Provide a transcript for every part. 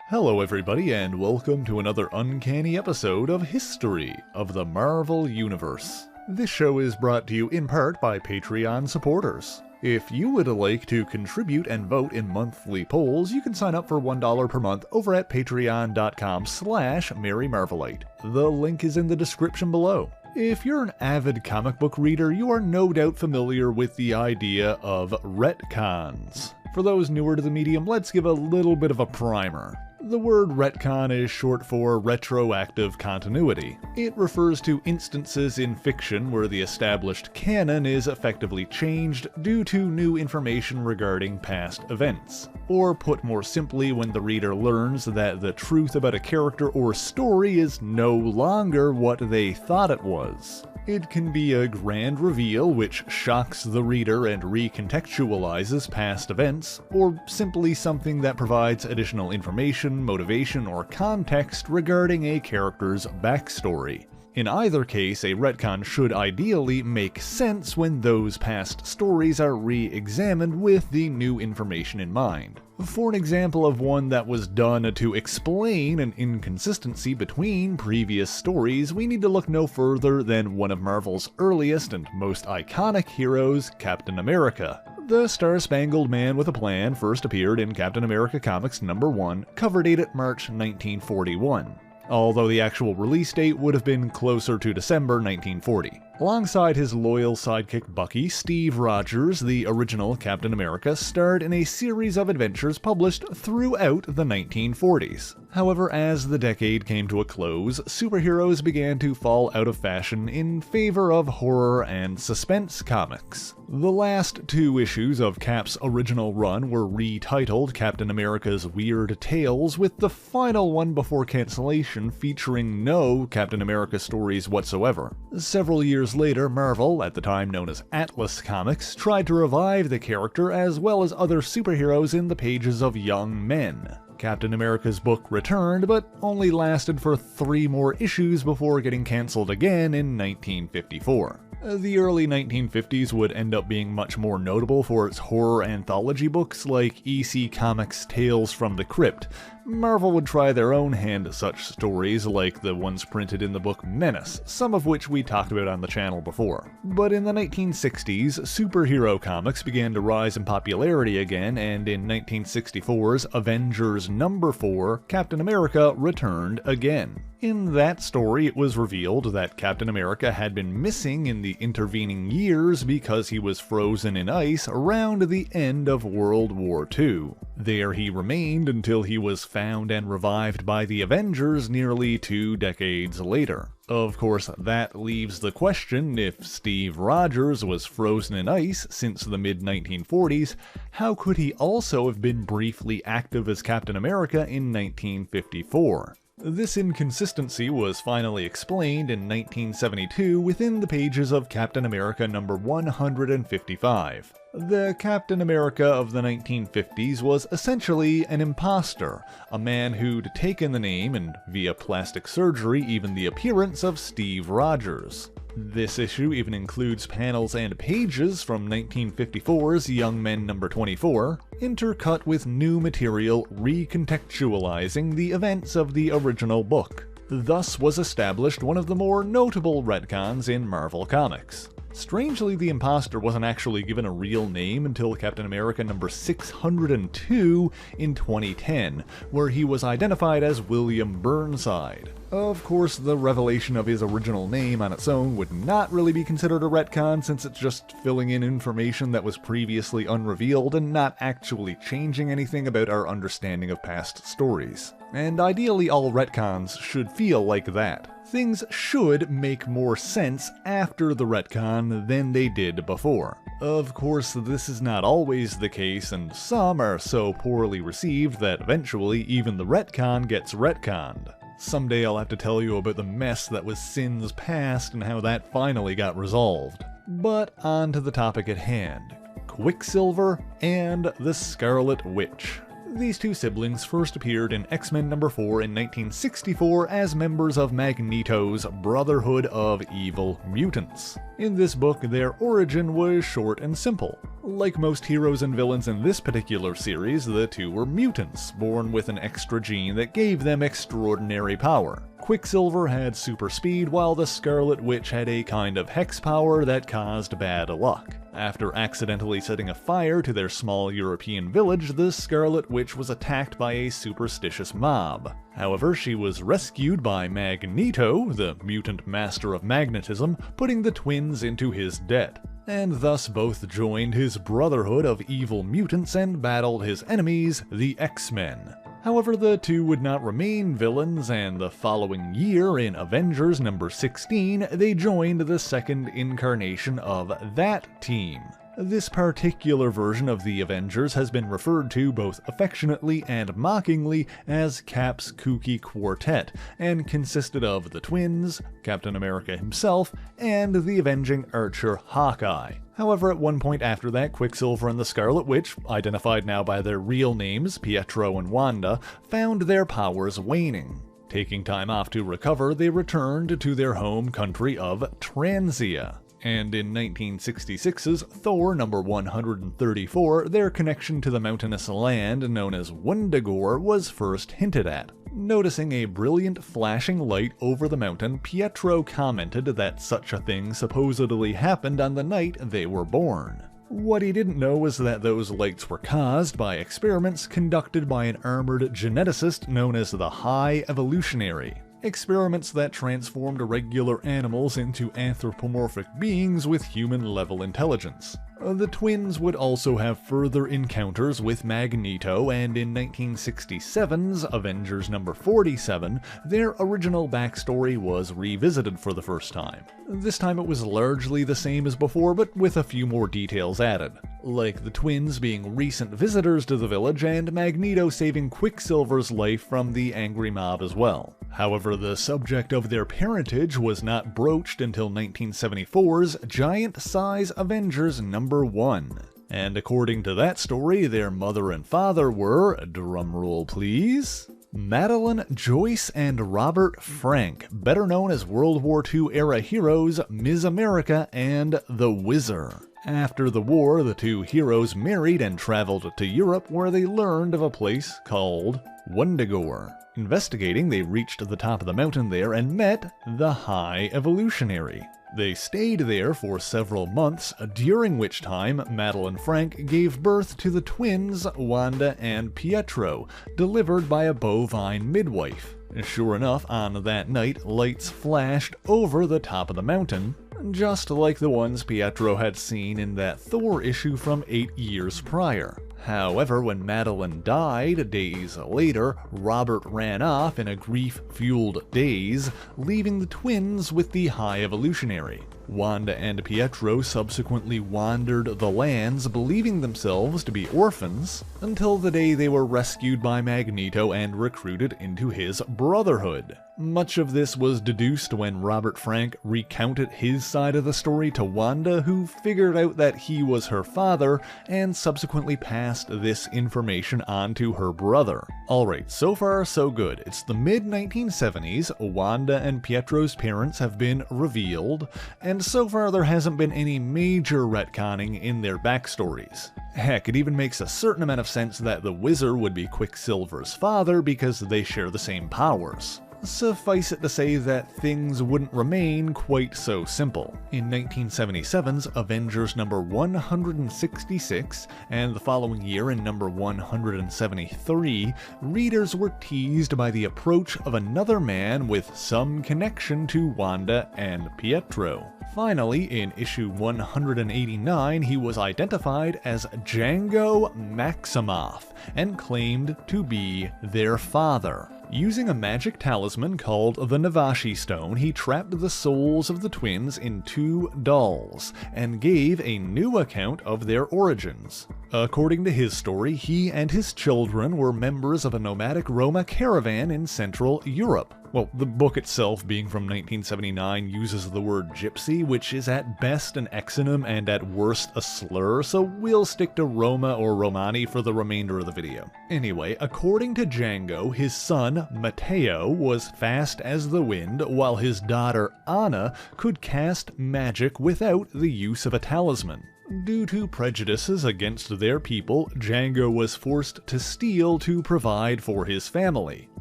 Hello everybody and welcome to another uncanny episode of History of the Marvel Universe. This show is brought to you in part by Patreon supporters. If you would like to contribute and vote in monthly polls, you can sign up for $1 per month over at patreon.com/MaryMarvelite. The link is in the description below. If you're an avid comic book reader, you are no doubt familiar with the idea of retcons. For those newer to the medium, let's give a little bit of a primer. The word retcon is short for retroactive continuity. It refers to instances in fiction where the established canon is effectively changed due to new information regarding past events. Or put more simply, when the reader learns that the truth about a character or story is no longer what they thought it was. It can be a grand reveal which shocks the reader and recontextualizes past events, or simply something that provides additional information, motivation, or context regarding a character's backstory. In either case, a retcon should ideally make sense when those past stories are re-examined with the new information in mind. For an example of one that was done to explain an inconsistency between previous stories, we need to look no further than one of Marvel's earliest and most iconic heroes, Captain America. The Star-Spangled Man with a Plan first appeared in Captain America Comics #1, cover dated March 1941. Although the actual release date would have been closer to December 1940. Alongside his loyal sidekick Bucky, Steve Rogers, the original Captain America, starred in a series of adventures published throughout the 1940s. However, as the decade came to a close, superheroes began to fall out of fashion in favor of horror and suspense comics. The last two issues of Cap's original run were retitled Captain America's Weird Tales, with the final one before cancellation featuring no Captain America stories whatsoever. Several years later, Marvel, at the time known as Atlas Comics, tried to revive the character as well as other superheroes in the pages of Young Men. Captain America's book returned, but only lasted for 3 more issues before getting cancelled again in 1954. The early 1950s would end up being much more notable for its horror anthology books like EC Comics' Tales from the Crypt. Marvel would try their own hand at such stories like the ones printed in the book Menace, some of which we talked about on the channel before. But in the 1960s, superhero comics began to rise in popularity again, and in 1964's Avengers #4, Captain America returned again. In that story, it was revealed that Captain America had been missing in the intervening years because he was frozen in ice around the end of World War II. There he remained until he was found and revived by the Avengers nearly 2 decades later. Of course, that leaves the question, if Steve Rogers was frozen in ice since the mid-1940s, how could he also have been briefly active as Captain America in 1954? This inconsistency was finally explained in 1972 within the pages of Captain America #155. The Captain America of the 1950s was essentially an imposter, a man who'd taken the name and, via plastic surgery, even the appearance of Steve Rogers. This issue even includes panels and pages from 1954's Young Men #24, intercut with new material recontextualizing the events of the original book. Thus was established one of the more notable retcons in Marvel Comics. Strangely, the imposter wasn't actually given a real name until Captain America #602 in 2010, where he was identified as William Burnside. Of course, the revelation of his original name on its own would not really be considered a retcon, since it's just filling in information that was previously unrevealed and not actually changing anything about our understanding of past stories. And ideally, all retcons should feel like that. Things should make more sense after the retcon than they did before. Of course, this is not always the case, and some are so poorly received that eventually even the retcon gets retconned. Someday I'll have to tell you about the mess that was Sin's past and how that finally got resolved. But on to the topic at hand. Quicksilver and the Scarlet Witch. These two siblings first appeared in X-Men number 4 in 1964 as members of Magneto's Brotherhood of Evil Mutants. In this book, their origin was short and simple. Like most heroes and villains in this particular series, the two were mutants, born with an extra gene that gave them extraordinary power. Quicksilver had super speed, while the Scarlet Witch had a kind of hex power that caused bad luck. After accidentally setting a fire to their small European village, the Scarlet Witch was attacked by a superstitious mob. However, she was rescued by Magneto, the mutant master of magnetism, putting the twins into his debt. And thus both joined his Brotherhood of Evil Mutants and battled his enemies, the X-Men. However, the two would not remain villains, and the following year, in Avengers number 16, they joined the second incarnation of that team. This particular version of the Avengers has been referred to both affectionately and mockingly as Cap's Kooky Quartet, and consisted of the twins, Captain America himself, and the avenging archer Hawkeye. However, at one point after that, Quicksilver and the Scarlet Witch, identified now by their real names, Pietro and Wanda, found their powers waning. Taking time off to recover, they returned to their home country of Transia. And in 1966's Thor number 134, their connection to the mountainous land known as Wundagore was first hinted at. Noticing a brilliant flashing light over the mountain, Pietro commented that such a thing supposedly happened on the night they were born. What he didn't know was that those lights were caused by experiments conducted by an armored geneticist known as the High Evolutionary. Experiments that transformed regular animals into anthropomorphic beings with human-level intelligence. The twins would also have further encounters with Magneto, and in 1967's Avengers number 47, their original backstory was revisited for the first time. This time it was largely the same as before, but with a few more details added, like the twins being recent visitors to the village and Magneto saving Quicksilver's life from the angry mob as well. However, the subject of their parentage was not broached until 1974's giant-size Avengers number 1. And according to that story, their mother and father were, drumroll please, Madeline, Joyce, and Robert Frank, better known as World War II era heroes Ms. America and the Whizzer. After the war, the two heroes married and traveled to Europe, where they learned of a place called Wundagore. Investigating, they reached the top of the mountain there and met the High Evolutionary. They stayed there for several months, during which time Madeline Frank gave birth to the twins Wanda and Pietro, delivered by a bovine midwife. Sure enough, on that night, lights flashed over the top of the mountain, just like the ones Pietro had seen in that Thor issue from 8 years prior. However, when Madeline died days later, Robert ran off in a grief-fueled daze, leaving the twins with the High Evolutionary. Wanda and Pietro subsequently wandered the lands, believing themselves to be orphans, until the day they were rescued by Magneto and recruited into his Brotherhood. Much of this was deduced when Robert Frank recounted his side of the story to Wanda, who figured out that he was her father and subsequently passed this information on to her brother. Alright, so far so good. It's the mid-1970s, Wanda and Pietro's parents have been revealed, and so far there hasn't been any major retconning in their backstories. Heck, it even makes a certain amount of sense that the Whizzer would be Quicksilver's father because they share the same powers. Suffice it to say that things wouldn't remain quite so simple. In 1977's Avengers number 166, and the following year in number 173, readers were teased by the approach of another man with some connection to Wanda and Pietro. Finally, in issue 189, he was identified as Django Maximoff and claimed to be their father. Using a magic talisman called the Navashi Stone, he trapped the souls of the twins in 2 dolls, and gave a new account of their origins. According to his story, he and his children were members of a nomadic Roma caravan in Central Europe. Well, the book itself, being from 1979, uses the word gypsy, which is at best an exonym and at worst a slur, so we'll stick to Roma or Romani for the remainder of the video. Anyway, according to Django, his son, Matteo, was fast as the wind, while his daughter, Anna, could cast magic without the use of a talisman. Due to prejudices against their people, Django was forced to steal to provide for his family.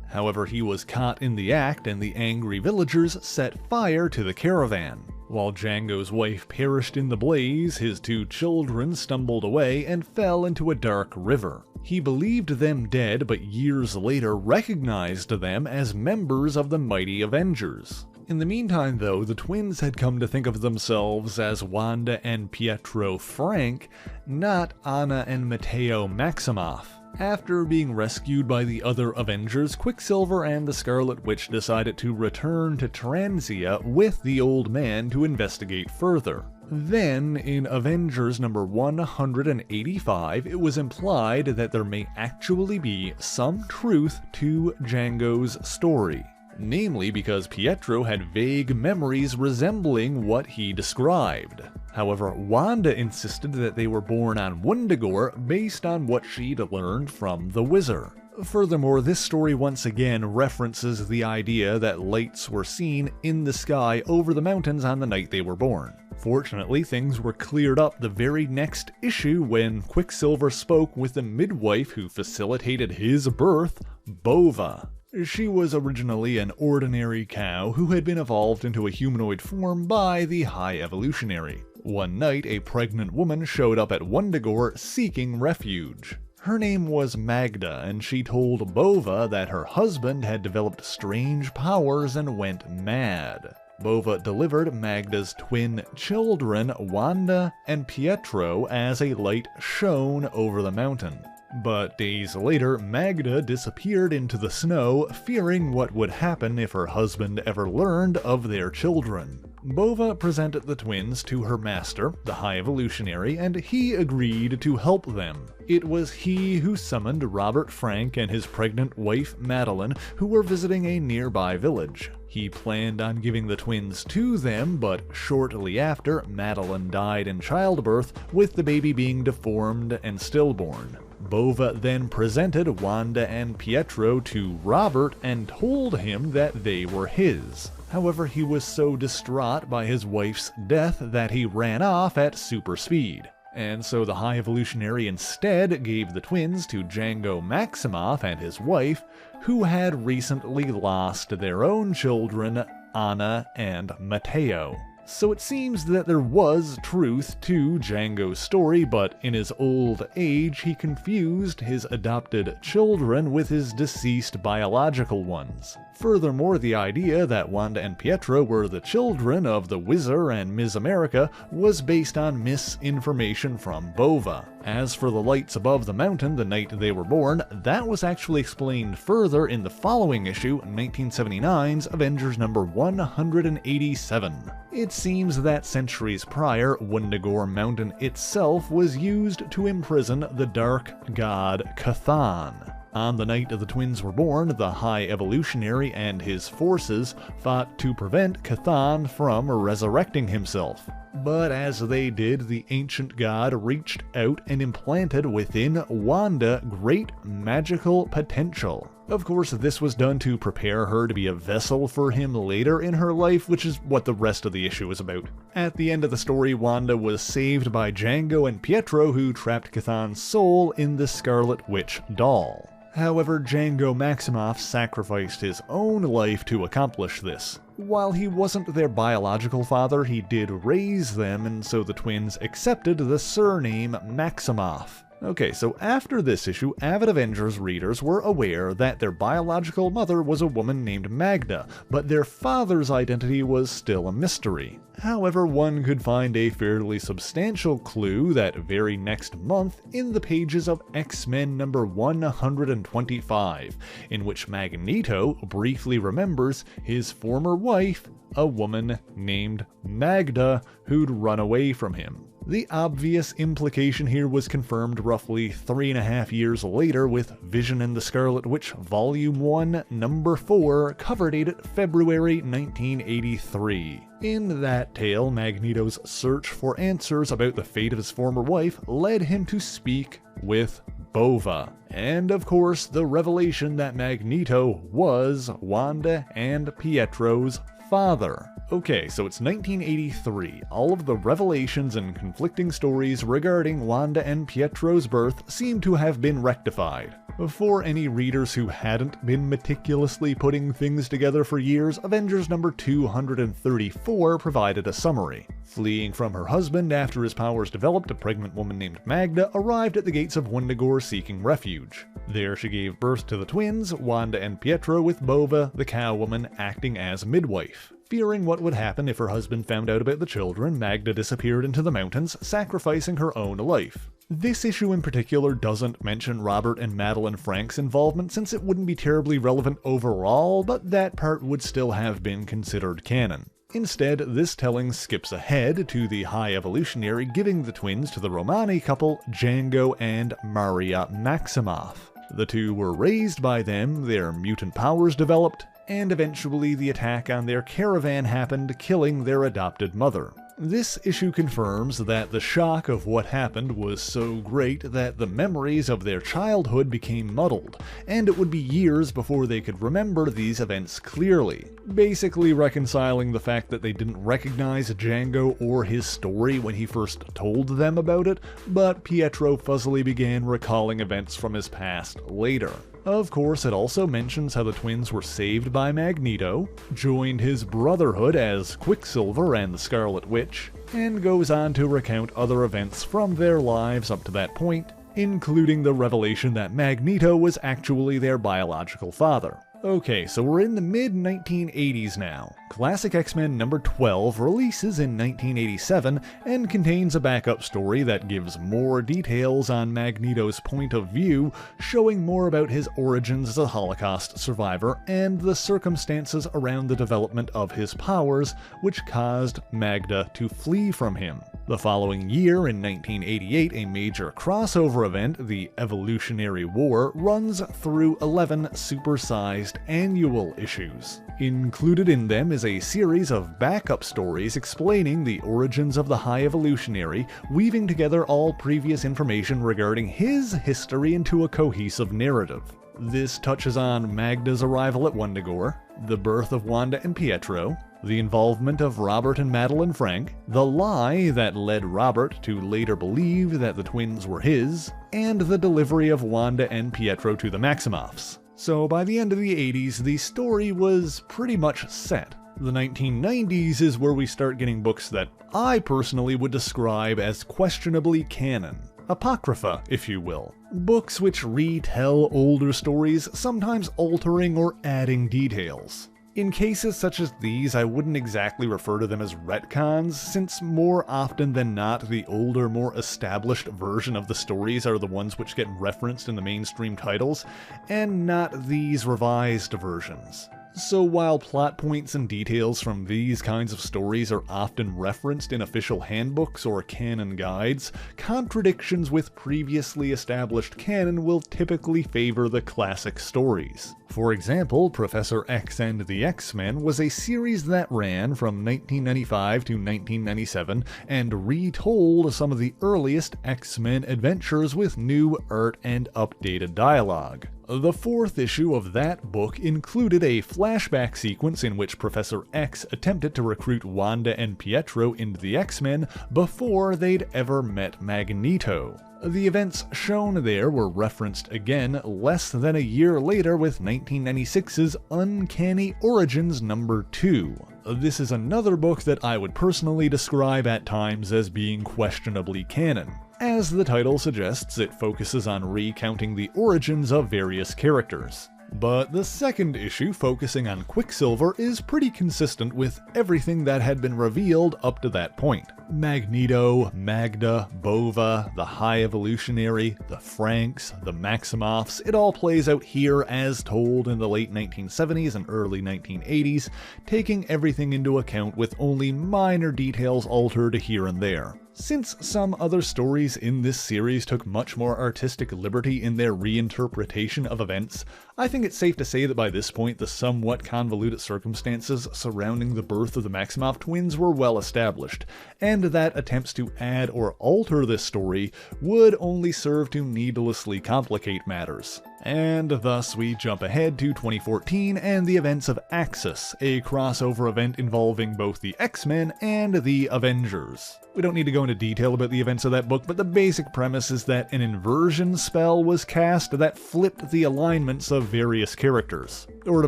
However, he was caught in the act and the angry villagers set fire to the caravan. While Django's wife perished in the blaze, his 2 children stumbled away and fell into a dark river. He believed them dead, but years later recognized them as members of the mighty Avengers. In the meantime, though, the twins had come to think of themselves as Wanda and Pietro Frank, not Anna and Matteo Maximoff. After being rescued by the other Avengers, Quicksilver and the Scarlet Witch decided to return to Transia with the old man to investigate further. Then, in Avengers number 185, it was implied that there may actually be some truth to Django's story. Namely because Pietro had vague memories resembling what he described. However, Wanda insisted that they were born on Wundagore based on what she'd learned from the Whizzer. Furthermore, this story once again references the idea that lights were seen in the sky over the mountains on the night they were born. Fortunately, things were cleared up the very next issue when Quicksilver spoke with the midwife who facilitated his birth, Bova. She was originally an ordinary cow who had been evolved into a humanoid form by the High Evolutionary. One night, a pregnant woman showed up at Wundagore seeking refuge. Her name was Magda, and she told Bova that her husband had developed strange powers and went mad. Bova delivered Magda's twin children, Wanda and Pietro, as a light shone over the mountain. But days later, Magda disappeared into the snow, fearing what would happen if her husband ever learned of their children. Bova presented the twins to her master, the High Evolutionary, and he agreed to help them. It was he who summoned Robert Frank and his pregnant wife Madeline, who were visiting a nearby village. He planned on giving the twins to them, but shortly after, Madeline died in childbirth, with the baby being deformed and stillborn. Bova then presented Wanda and Pietro to Robert and told him that they were his. However, he was so distraught by his wife's death that he ran off at super speed. And so the High Evolutionary instead gave the twins to Django Maximoff and his wife, who had recently lost their own children, Anna and Matteo. So it seems that there was truth to Django's story, but in his old age he confused his adopted children with his deceased biological ones. Furthermore, the idea that Wanda and Pietro were the children of the Whizzer and Ms. America was based on misinformation from Bova. As for the lights above the mountain the night they were born, that was actually explained further in the following issue, 1979's Avengers number 187. It seems that centuries prior, Wundagore Mountain itself was used to imprison the dark god Chthon. On the night the twins were born, the High Evolutionary and his forces fought to prevent Chthon from resurrecting himself. But as they did, the ancient god reached out and implanted within Wanda great magical potential. Of course, this was done to prepare her to be a vessel for him later in her life, which is what the rest of the issue is about. At the end of the story, Wanda was saved by Django and Pietro, who trapped Chthon's soul in the Scarlet Witch doll. However, Django Maximoff sacrificed his own life to accomplish this. While he wasn't their biological father, he did raise them, and so the twins accepted the surname Maximoff. Okay, so after this issue, avid Avengers readers were aware that their biological mother was a woman named Magda, but their father's identity was still a mystery. However, one could find a fairly substantial clue that very next month in the pages of X-Men number 125, in which Magneto briefly remembers his former wife, a woman named Magda, who'd run away from him. The obvious implication here was confirmed roughly 3.5 years later with Vision and the Scarlet Witch Volume 1, Number 4, cover dated February 1983. In that tale, Magneto's search for answers about the fate of his former wife led him to speak with Bova. And of course, the revelation that Magneto was Wanda and Pietro's father. Okay, so it's 1983. All of the revelations and conflicting stories regarding Wanda and Pietro's birth seem to have been rectified. For any readers who hadn't been meticulously putting things together for years, Avengers number 234 provided a summary. Fleeing from her husband after his powers developed, a pregnant woman named Magda arrived at the gates of Wundagore seeking refuge. There she gave birth to the twins, Wanda and Pietro, with Bova, the cow woman, acting as midwife. Fearing what would happen if her husband found out about the children, Magda disappeared into the mountains, sacrificing her own life. This issue in particular doesn't mention Robert and Madeleine Frank's involvement since it wouldn't be terribly relevant overall, but that part would still have been considered canon. Instead, this telling skips ahead to the High Evolutionary giving the twins to the Romani couple Django and Natalya Maximoff. The two were raised by them, their mutant powers developed, and eventually the attack on their caravan happened, killing their adopted mother. This issue confirms that the shock of what happened was so great that the memories of their childhood became muddled, and it would be years before they could remember these events clearly, basically reconciling the fact that they didn't recognize Django or his story when he first told them about it, but Pietro fuzzily began recalling events from his past later. Of course, it also mentions how the twins were saved by Magneto, joined his brotherhood as Quicksilver and the Scarlet Witch, and goes on to recount other events from their lives up to that point, including the revelation that Magneto was actually their biological father. Okay, so we're in the mid-1980s now. Classic X-Men number 12 releases in 1987 and contains a backup story that gives more details on Magneto's point of view, showing more about his origins as a Holocaust survivor and the circumstances around the development of his powers, which caused Magda to flee from him. The following year, in 1988, a major crossover event, the Evolutionary War, runs through 11 supersized annual issues. Included in them is a series of backup stories explaining the origins of the High Evolutionary, weaving together all previous information regarding his history into a cohesive narrative. This touches on Magda's arrival at Wundagore, the birth of Wanda and Pietro, the involvement of Robert and Madeleine Frank, the lie that led Robert to later believe that the twins were his, and the delivery of Wanda and Pietro to the Maximoffs. So by the end of the 80s, the story was pretty much set. The 1990s is where we start getting books that I personally would describe as questionably canon. Apocrypha, if you will. Books which retell older stories, sometimes altering or adding details. In cases such as these, I wouldn't exactly refer to them as retcons, since more often than not, the older, more established version of the stories are the ones which get referenced in the mainstream titles, and not these revised versions. So while plot points and details from these kinds of stories are often referenced in official handbooks or canon guides, contradictions with previously established canon will typically favor the classic stories. For example, Professor X and the X-Men was a series that ran from 1995 to 1997 and retold some of the earliest X-Men adventures with new art and updated dialogue. The fourth issue of that book included a flashback sequence in which Professor X attempted to recruit Wanda and Pietro into the X-Men before they'd ever met Magneto. The events shown there were referenced again less than a year later with 1996's Uncanny Origins number 2. This is another book that I would personally describe at times as being questionably canon. As the title suggests, it focuses on recounting the origins of various characters. But the second issue, focusing on Quicksilver, is pretty consistent with everything that had been revealed up to that point. Magneto, Magda, Bova, the High Evolutionary, the Franks, the Maximoffs, it all plays out here as told in the late 1970s and early 1980s, taking everything into account with only minor details altered here and there. Since some other stories in this series took much more artistic liberty in their reinterpretation of events, I think it's safe to say that by this point the somewhat convoluted circumstances surrounding the birth of the Maximoff twins were well established, and that attempts to add or alter this story would only serve to needlessly complicate matters. And thus we jump ahead to 2014 and the events of Axis, a crossover event involving both the X-Men and the Avengers. We don't need to go into detail about the events of that book, but the basic premise is that an inversion spell was cast that flipped the alignments of various characters. Or to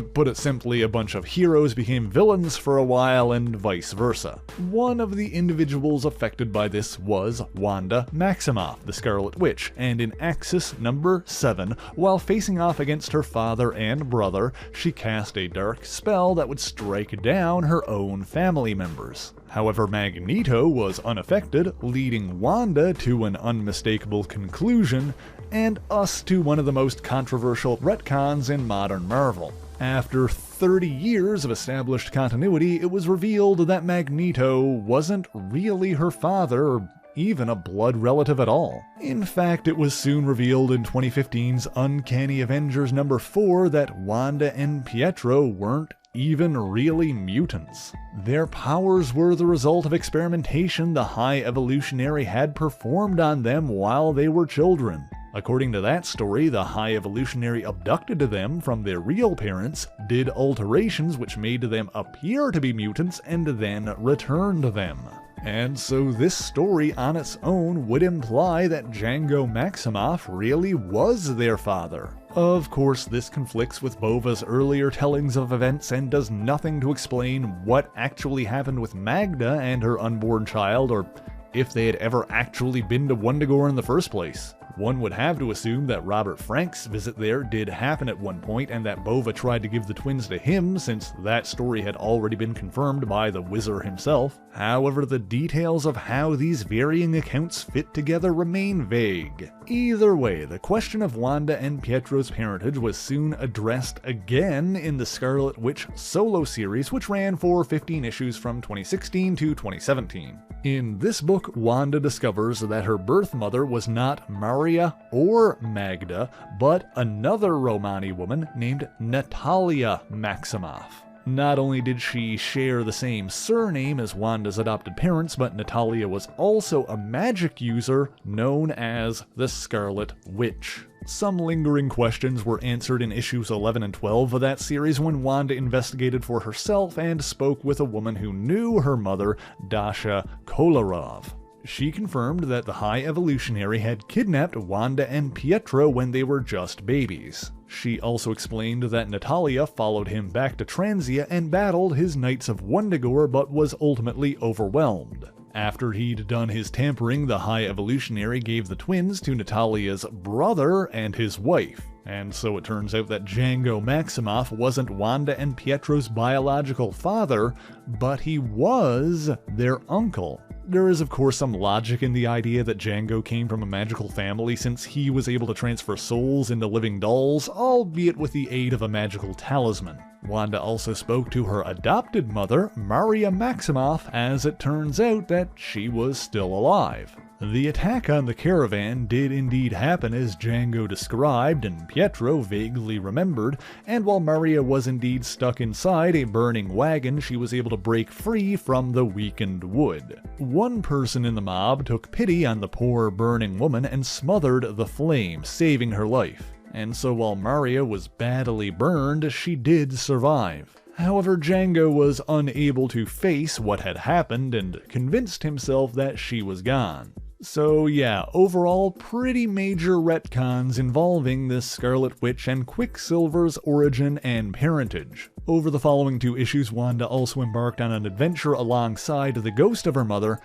put it simply, a bunch of heroes became villains for a while and vice versa. One of the individuals affected by this was Wanda Maximoff, the Scarlet Witch, and in Axis number 7, while facing off against her father and brother, she cast a dark spell that would strike down her own family members. However, Magneto was unaffected, leading Wanda to an unmistakable conclusion, and us to one of the most controversial retcons in modern Marvel. After 30 years of established continuity, it was revealed that Magneto wasn't really her father, or even a blood relative at all. In fact, it was soon revealed in 2015's Uncanny Avengers number 4 that Wanda and Pietro weren't even really mutants. Their powers were the result of experimentation the High Evolutionary had performed on them while they were children. According to that story, the High Evolutionary abducted them from their real parents, did alterations which made them appear to be mutants, and then returned them. And so this story on its own would imply that Django Maximoff really was their father. Of course, this conflicts with Bova's earlier tellings of events and does nothing to explain what actually happened with Magda and her unborn child, or if they had ever actually been to Wundagore in the first place. One would have to assume that Robert Frank's visit there did happen at one point and that Bova tried to give the twins to him, since that story had already been confirmed by the Whizzer himself. However, the details of how these varying accounts fit together remain vague. Either way, the question of Wanda and Pietro's parentage was soon addressed again in the Scarlet Witch solo series, which ran for 15 issues from 2016 to 2017. In this book, Wanda discovers that her birth mother was not Maria or Magda, but another Romani woman named Natalya Maximoff. Not only did she share the same surname as Wanda's adopted parents, but Natalya was also a magic user known as the Scarlet Witch. Some lingering questions were answered in issues 11 and 12 of that series when Wanda investigated for herself and spoke with a woman who knew her mother, Dasha Kolarov. She confirmed that the High Evolutionary had kidnapped Wanda and Pietro when they were just babies. She also explained that Natalya followed him back to Transia and battled his Knights of Wundagore but was ultimately overwhelmed. After he'd done his tampering, the High Evolutionary gave the twins to Natalya's brother and his wife. And so it turns out that Django Maximoff wasn't Wanda and Pietro's biological father, but he was their uncle. There is of course some logic in the idea that Django came from a magical family, since he was able to transfer souls into living dolls, albeit with the aid of a magical talisman. Wanda also spoke to her adopted mother, Maria Maximoff, as it turns out that she was still alive. The attack on the caravan did indeed happen as Django described and Pietro vaguely remembered, and while Maria was indeed stuck inside a burning wagon, she was able to break free from the weakened wood. One person in the mob took pity on the poor burning woman and smothered the flame, saving her life. And so while Maria was badly burned, she did survive. However, Django was unable to face what had happened and convinced himself that she was gone. So yeah, overall pretty major retcons involving this Scarlet Witch and Quicksilver's origin and parentage. Over the following 2 issues, Wanda also embarked on an adventure alongside the ghost of her mother,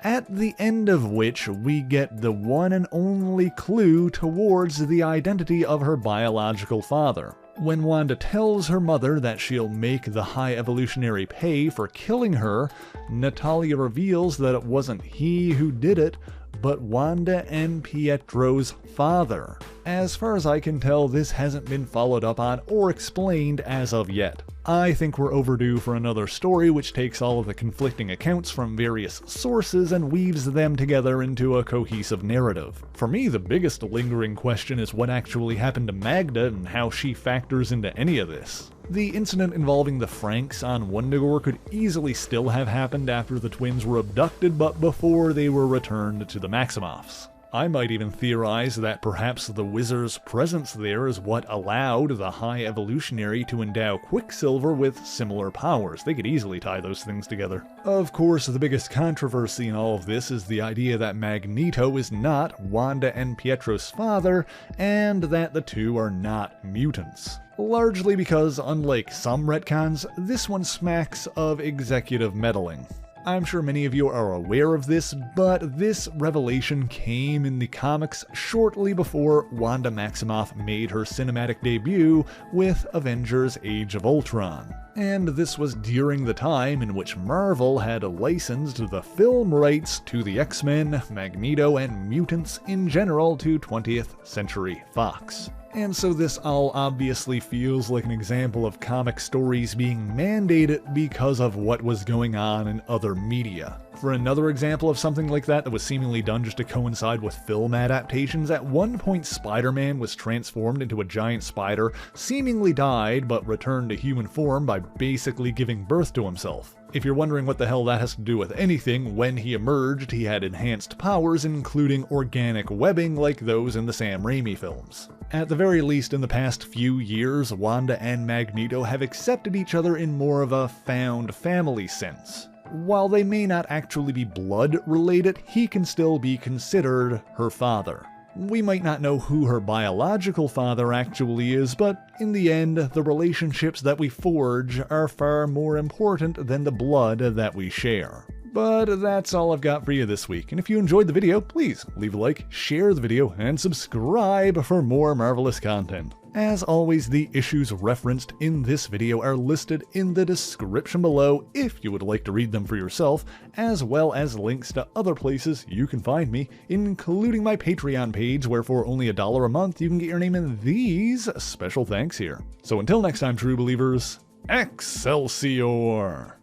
at the end of which we get the one and only clue towards the identity of her biological father. When Wanda tells her mother that she'll make the High Evolutionary pay for killing her, Natalya reveals that it wasn't he who did it, but Wanda and Pietro's father. As far as I can tell, this hasn't been followed up on or explained as of yet. I think we're overdue for another story which takes all of the conflicting accounts from various sources and weaves them together into a cohesive narrative. For me, the biggest lingering question is what actually happened to Magda and how she factors into any of this. The incident involving the Franks on Wundagore could easily still have happened after the twins were abducted, but before they were returned to the Maximoffs. I might even theorize that perhaps the Whizzer's presence there is what allowed the High Evolutionary to endow Quicksilver with similar powers. They could easily tie those things together. Of course, the biggest controversy in all of this is the idea that Magneto is not Wanda and Pietro's father, and that the two are not mutants. Largely because, unlike some retcons, this one smacks of executive meddling. I'm sure many of you are aware of this, but this revelation came in the comics shortly before Wanda Maximoff made her cinematic debut with Avengers Age of Ultron. And this was during the time in which Marvel had licensed the film rights to the X-Men, Magneto, and mutants in general to 20th Century Fox. And so this all obviously feels like an example of comic stories being mandated because of what was going on in other media. For another example of something like that was seemingly done just to coincide with film adaptations, at one point Spider-Man was transformed into a giant spider, seemingly died, but returned to human form by basically giving birth to himself. If you're wondering what the hell that has to do with anything, when he emerged he had enhanced powers including organic webbing like those in the Sam Raimi films. At the very least, in the past few years, Wanda and Magneto have accepted each other in more of a found family sense. While they may not actually be blood related, he can still be considered her father. We might not know who her biological father actually is, but in the end, the relationships that we forge are far more important than the blood that we share. But that's all I've got for you this week, and if you enjoyed the video, please leave a like, share the video, and subscribe for more marvelous content. As always, the issues referenced in this video are listed in the description below if you would like to read them for yourself, as well as links to other places you can find me, including my Patreon page where for only $1 a month you can get your name in these special thanks here. So until next time, true believers, Excelsior!